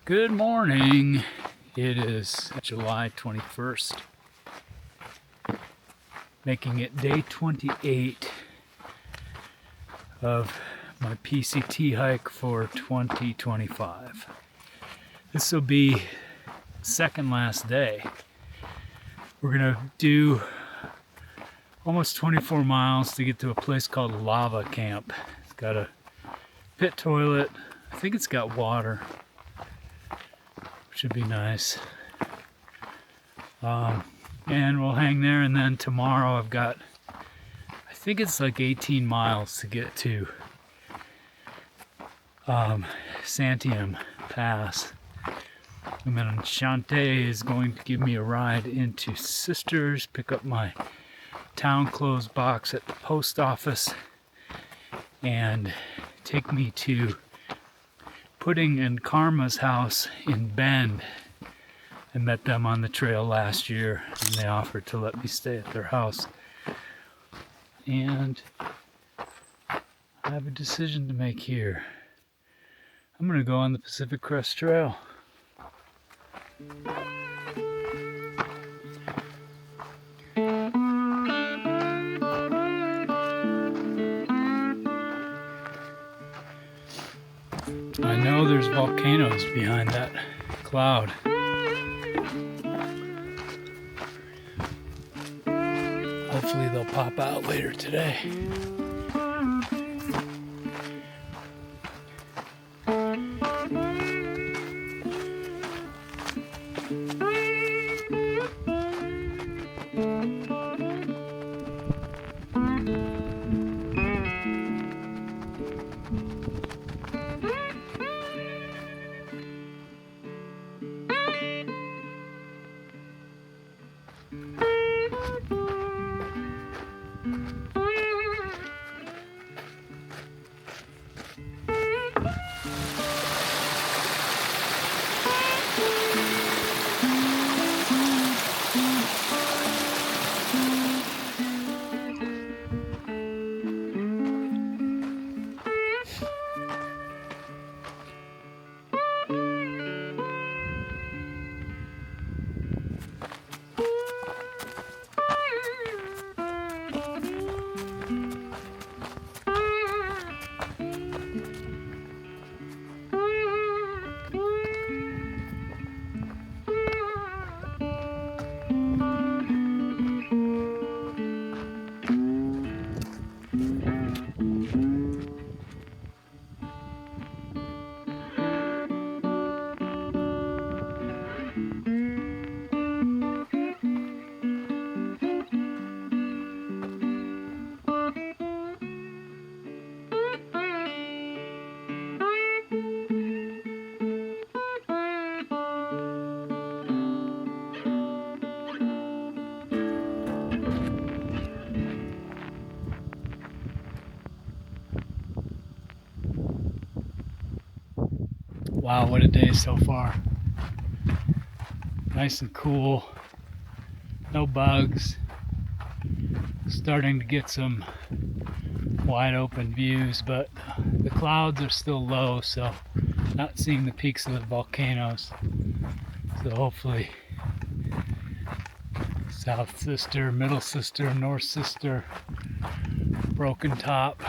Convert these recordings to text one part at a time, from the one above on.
Good morning. It is July 21st, making it day 28 of my PCT hike for 2025. This will be second last day. We're gonna do almost 24 miles to get to a place called Lava Camp. It's got a pit toilet. I think it's got water. Should be nice. And we'll hang there, and then tomorrow I've got, I think it's like 18 miles to get to Santiam Pass. And then Shante is going to give me a ride into Sisters, pick up my town clothes box at the post office, and take me to Pudding and Karma's house in Bend. I met them on the trail last year, and they offered to let me stay at their house. And I have a decision to make here. I'm going to go on the Pacific Crest Trail. I know there's volcanoes behind that cloud. Hopefully they'll pop out later today. Wow, what a day so far. Nice and cool. No bugs. Starting to get some wide open views, but the clouds are still low, so not seeing the peaks of the volcanoes. So hopefully South Sister, Middle Sister, North Sister, Broken Top,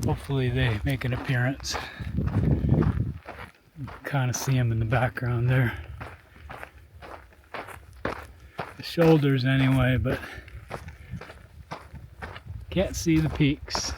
hopefully they make an appearance. Kind of see them in the background there. The shoulders anyway, but can't see the peaks.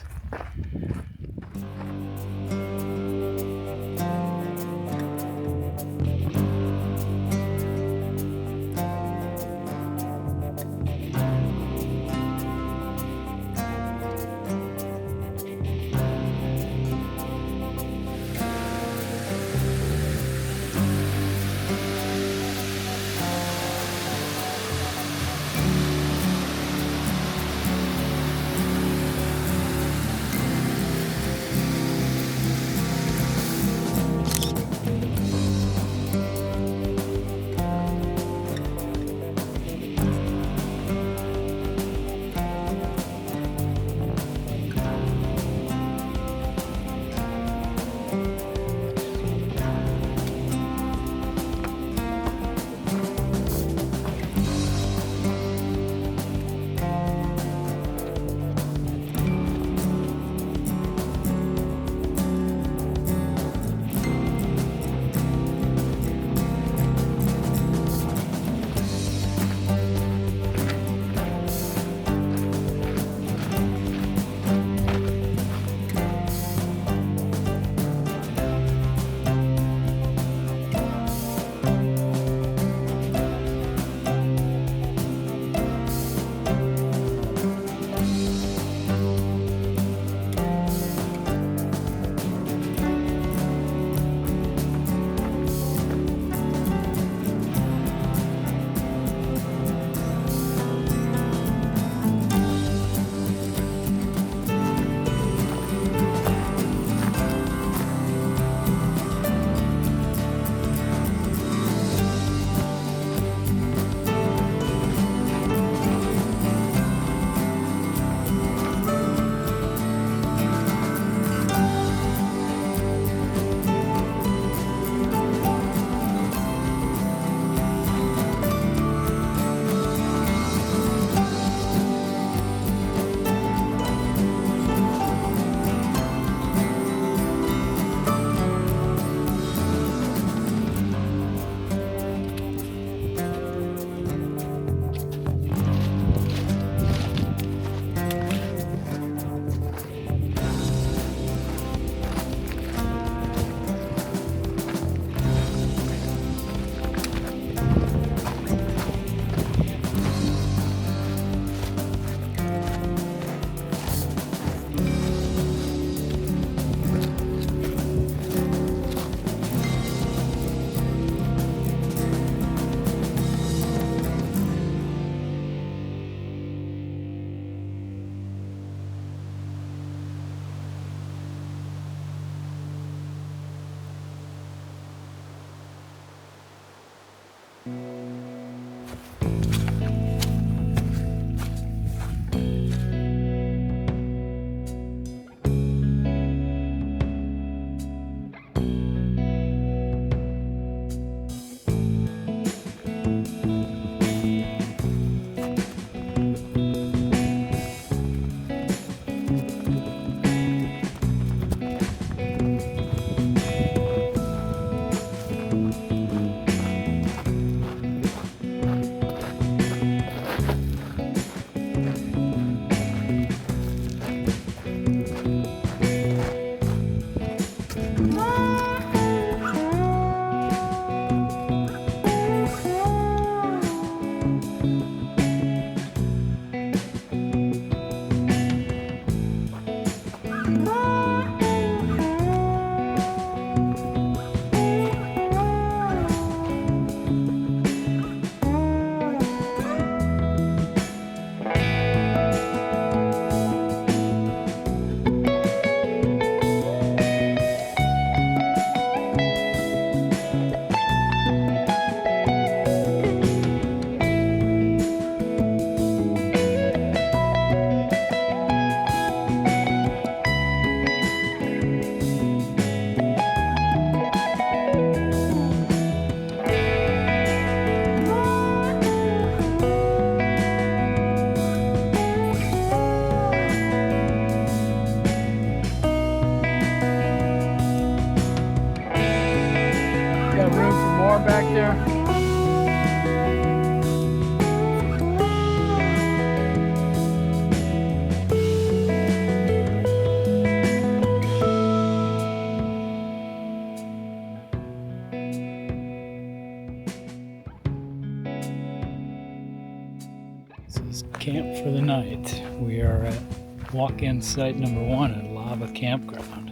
This is camp for the night. We are at walk-in site number 1 at Lava Campground.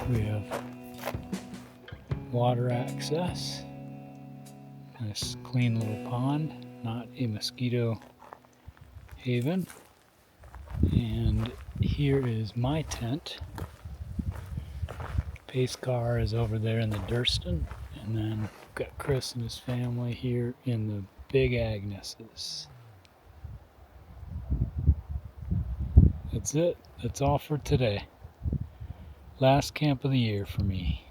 We have water access, nice clean little pond, not a mosquito haven. And here is my tent. Pace car is over there in the Durston, and then we've got Chris and his family here in the Big Agnes's. That's it. That's all for today. Last camp of the year for me.